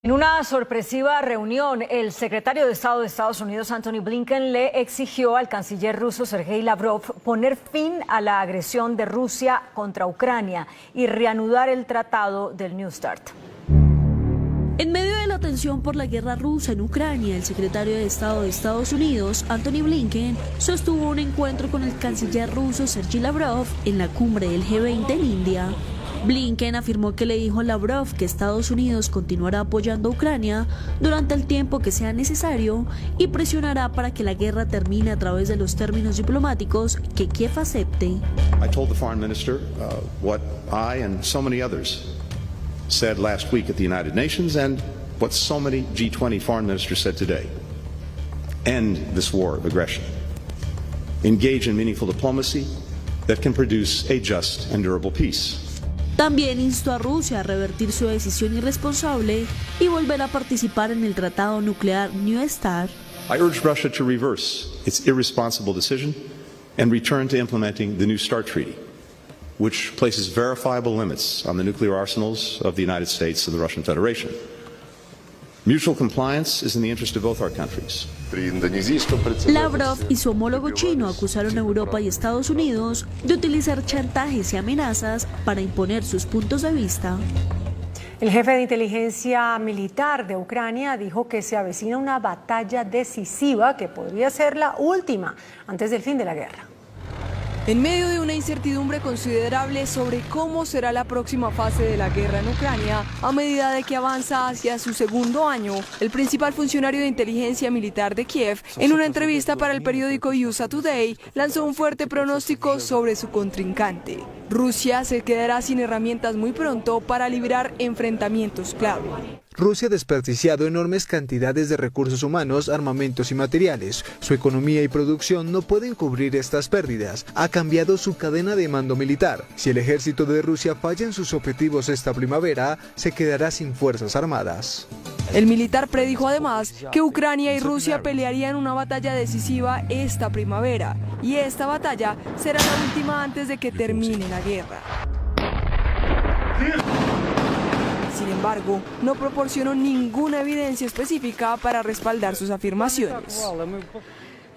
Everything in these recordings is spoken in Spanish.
En una sorpresiva reunión, el secretario de Estado de Estados Unidos, Antony Blinken, le exigió al canciller ruso, Sergei Lavrov, poner fin a la agresión de Rusia contra Ucrania y reanudar el tratado del New START. En medio de la tensión por la guerra rusa en Ucrania, el secretario de Estado de Estados Unidos, Antony Blinken, sostuvo un encuentro con el canciller ruso, Sergei Lavrov, en la cumbre del G20 en India. Blinken afirmó que le dijo a Lavrov que Estados Unidos continuará apoyando a Ucrania durante el tiempo que sea necesario y presionará para que la guerra termine a través de los términos diplomáticos que Kiev acepte. I told the foreign minister what I and so many others said last week at the United Nations and what so many G20 foreign ministers said today. End this war of aggression. Engage in meaningful diplomacy that can produce a just and durable peace. También instó a Rusia a revertir su decisión irresponsable y volver a participar en el tratado nuclear New START. I urge Russia to reverse its irresponsible decision and return to implementing the New START treaty, which places verifiable limits on the nuclear arsenals of the United States and the Russian Federation. Mutual compliance is in the interest of both our countries. Lavrov y su homólogo chino acusaron a Europa y Estados Unidos de utilizar chantajes y amenazas para imponer sus puntos de vista. El jefe de inteligencia militar de Ucrania dijo que se avecina una batalla decisiva que podría ser la última antes del fin de la guerra. En medio de una incertidumbre considerable sobre cómo será la próxima fase de la guerra en Ucrania, a medida de que avanza hacia su segundo año, el principal funcionario de inteligencia militar de Kiev, en una entrevista para el periódico USA Today, lanzó un fuerte pronóstico sobre su contrincante. Rusia se quedará sin herramientas muy pronto para librar enfrentamientos clave. Rusia ha desperdiciado enormes cantidades de recursos humanos, armamentos y materiales. Su economía y producción no pueden cubrir estas pérdidas. Ha cambiado su cadena de mando militar. Si el ejército de Rusia falla en sus objetivos esta primavera, se quedará sin fuerzas armadas. El militar predijo además que Ucrania y Rusia pelearían una batalla decisiva esta primavera, y esta batalla será la última antes de que termine la guerra. Sin embargo, no proporcionó ninguna evidencia específica para respaldar sus afirmaciones.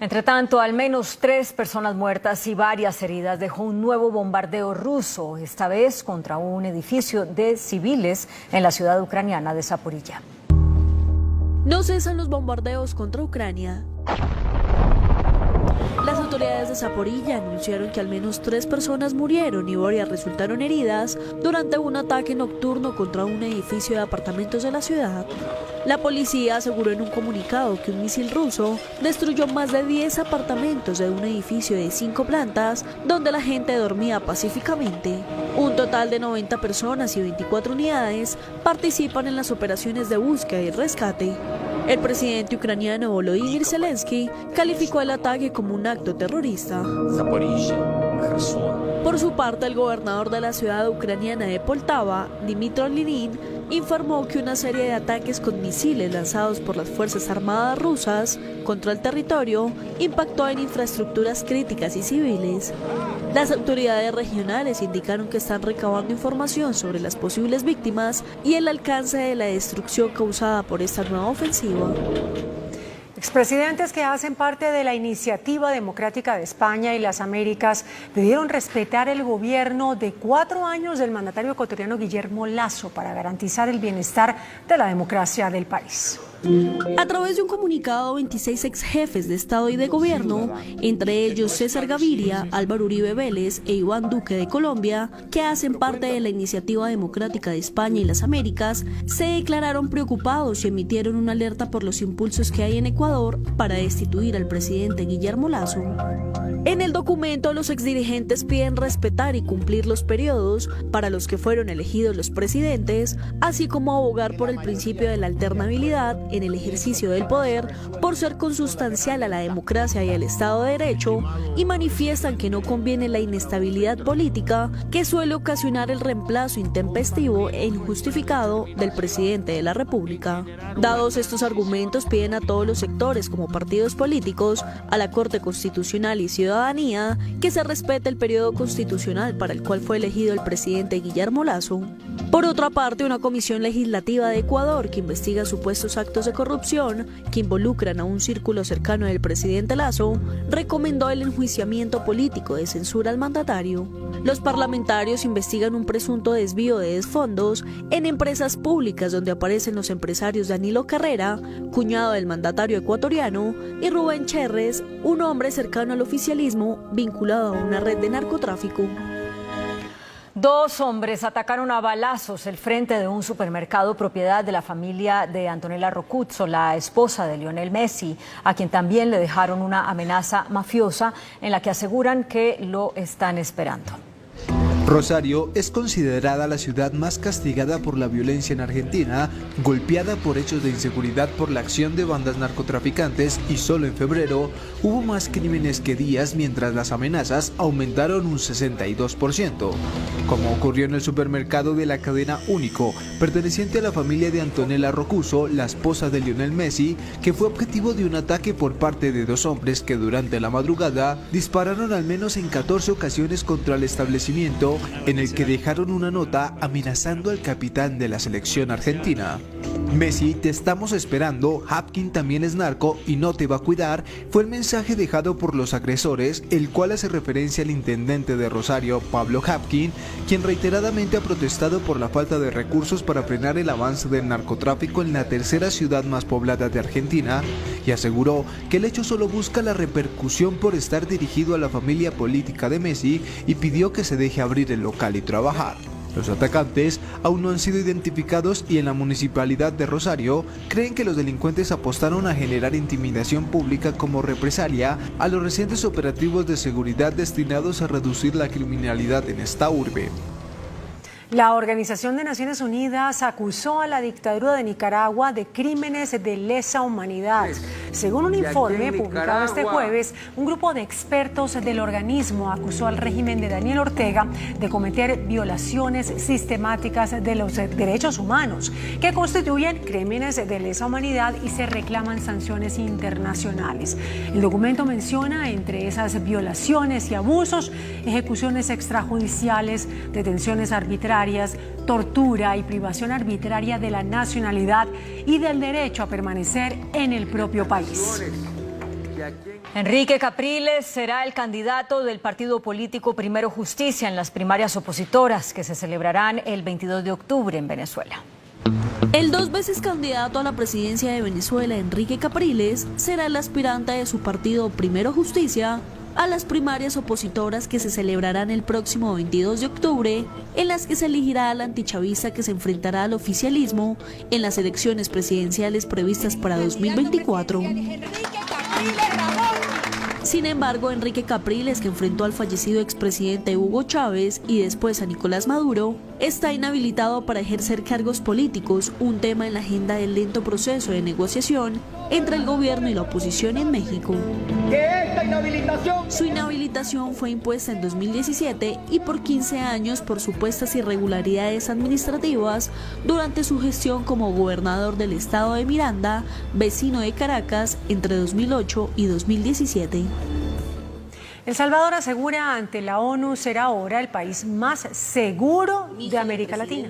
Entre tanto, al menos 3 personas muertas y varias heridas dejó un nuevo bombardeo ruso, esta vez contra un edificio de civiles en la ciudad ucraniana de Zaporilla. No cesan los bombardeos contra Ucrania. Las autoridades de Zaporilla anunciaron que al menos 3 personas murieron y varias resultaron heridas durante un ataque nocturno contra un edificio de apartamentos de la ciudad. La policía aseguró en un comunicado que un misil ruso destruyó más de 10 apartamentos de un edificio de 5 plantas donde la gente dormía pacíficamente. Un total de 90 personas y 24 unidades participan en las operaciones de búsqueda y rescate. El presidente ucraniano Volodymyr Zelensky calificó el ataque como un acto terrorista. Por su parte, el gobernador de la ciudad ucraniana de Poltava, Dmytro Linin, informó que una serie de ataques con misiles lanzados por las Fuerzas Armadas rusas contra el territorio impactó en infraestructuras críticas y civiles. Las autoridades regionales indicaron que están recabando información sobre las posibles víctimas y el alcance de la destrucción causada por esta nueva ofensiva. Expresidentes que hacen parte de la Iniciativa Democrática de España y las Américas pidieron respetar el gobierno de 4 años del mandatario ecuatoriano Guillermo Lasso para garantizar el bienestar de la democracia del país. A través de un comunicado, 26 ex jefes de Estado y de Gobierno, entre ellos César Gaviria, Álvaro Uribe Vélez e Iván Duque de Colombia, que hacen parte de la Iniciativa Democrática de España y las Américas, se declararon preocupados y emitieron una alerta por los impulsos que hay en Ecuador para destituir al presidente Guillermo Lasso. En el documento, los exdirigentes piden respetar y cumplir los periodos para los que fueron elegidos los presidentes, así como abogar por el principio de la alternabilidad en el ejercicio del poder por ser consustancial a la democracia y al Estado de Derecho, y manifiestan que no conviene la inestabilidad política que suele ocasionar el reemplazo intempestivo e injustificado del presidente de la República. Dados estos argumentos, piden a todos los sectores como partidos políticos, a la Corte Constitucional y ciudadana ciudadanía que se respete el periodo constitucional para el cual fue elegido el presidente Guillermo Lasso. Por otra parte, una comisión legislativa de Ecuador que investiga supuestos actos de corrupción que involucran a un círculo cercano del presidente Lasso recomendó el enjuiciamiento político de censura al mandatario. Los parlamentarios investigan un presunto desvío de fondos en empresas públicas donde aparecen los empresarios Danilo Carrera, cuñado del mandatario ecuatoriano, y Rubén Cherres, un hombre cercano al oficialismo vinculado a una red de narcotráfico. 2 hombres atacaron a balazos el frente de un supermercado propiedad de la familia de Antonella Rocuzzo, la esposa de Lionel Messi, a quien también le dejaron una amenaza mafiosa en la que aseguran que lo están esperando. Rosario es considerada la ciudad más castigada por la violencia en Argentina, golpeada por hechos de inseguridad por la acción de bandas narcotraficantes, y solo en febrero hubo más crímenes que días, mientras las amenazas aumentaron un 62%. Como ocurrió en el supermercado de la cadena Único, perteneciente a la familia de Antonella Rocuzzo, la esposa de Lionel Messi, que fue objetivo de un ataque por parte de 2 hombres que durante la madrugada dispararon al menos en 14 ocasiones contra el establecimiento, en el que dejaron una nota amenazando al capitán de la selección argentina. Messi, te estamos esperando, Hapkin también es narco y no te va a cuidar, fue el mensaje dejado por los agresores, el cual hace referencia al intendente de Rosario, Pablo Hapkin, quien reiteradamente ha protestado por la falta de recursos para frenar el avance del narcotráfico en la tercera ciudad más poblada de Argentina, y aseguró que el hecho solo busca la repercusión por estar dirigido a la familia política de Messi, y pidió que se deje abrir el local y trabajar. Los atacantes aún no han sido identificados, y en la municipalidad de Rosario creen que los delincuentes apostaron a generar intimidación pública como represalia a los recientes operativos de seguridad destinados a reducir la criminalidad en esta urbe. La Organización de Naciones Unidas acusó a la dictadura de Nicaragua de crímenes de lesa humanidad. Según un informe publicado este jueves, un grupo de expertos del organismo acusó al régimen de Daniel Ortega de cometer violaciones sistemáticas de los derechos humanos, que constituyen crímenes de lesa humanidad y se reclaman sanciones internacionales. El documento menciona entre esas violaciones y abusos, ejecuciones extrajudiciales, detenciones arbitrarias, tortura y privación arbitraria de la nacionalidad y del derecho a permanecer en el propio país. Enrique Capriles será el candidato del partido político Primero Justicia en las primarias opositoras que se celebrarán el 22 de octubre en Venezuela. El 2 veces candidato a la presidencia de Venezuela, Enrique Capriles, será el aspirante de su partido Primero Justicia a las primarias opositoras que se celebrarán el próximo 22 de octubre, en las que se elegirá al antichavista que se enfrentará al oficialismo en las elecciones presidenciales previstas para 2024. Sin embargo, Enrique Capriles, que enfrentó al fallecido expresidente Hugo Chávez y después a Nicolás Maduro, está inhabilitado para ejercer cargos políticos, un tema en la agenda del lento proceso de negociación entre el gobierno y la oposición en México. Su inhabilitación fue impuesta en 2017 y por 15 años por supuestas irregularidades administrativas durante su gestión como gobernador del estado de Miranda, vecino de Caracas, entre 2008 y 2017. El Salvador asegura ante la ONU ser ahora el país más seguro de América Latina.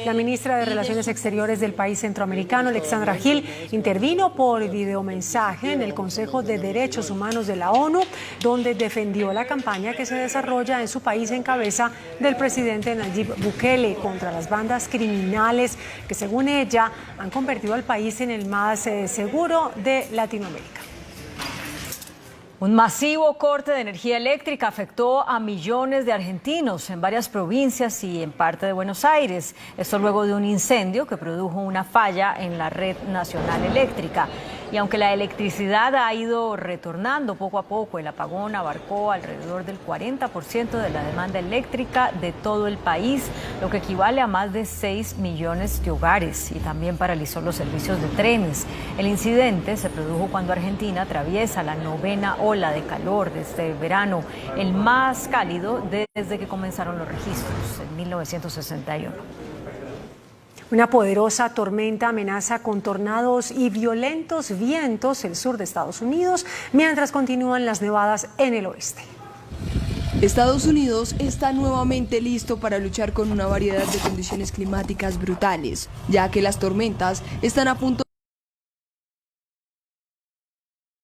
La ministra de Relaciones Exteriores del país centroamericano, Alexandra Gil, intervino por videomensaje en el Consejo de Derechos Humanos de la ONU, donde defendió la campaña que se desarrolla en su país en cabeza del presidente Nayib Bukele contra las bandas criminales que, según ella, han convertido al país en el más seguro de Latinoamérica. Un masivo corte de energía eléctrica afectó a millones de argentinos en varias provincias y en parte de Buenos Aires. Esto luego de un incendio que produjo una falla en la red nacional eléctrica. Y aunque la electricidad ha ido retornando poco a poco, el apagón abarcó alrededor del 40% de la demanda eléctrica de todo el país, lo que equivale a más de 6 millones de hogares, y también paralizó los servicios de trenes. El incidente se produjo cuando Argentina atraviesa la 9ª ola de calor de este verano, el más cálido desde que comenzaron los registros en 1961. Una poderosa tormenta amenaza con tornados y violentos vientos el sur de Estados Unidos, mientras continúan las nevadas en el oeste. Estados Unidos está nuevamente listo para luchar con una variedad de condiciones climáticas brutales, ya que las tormentas están a punto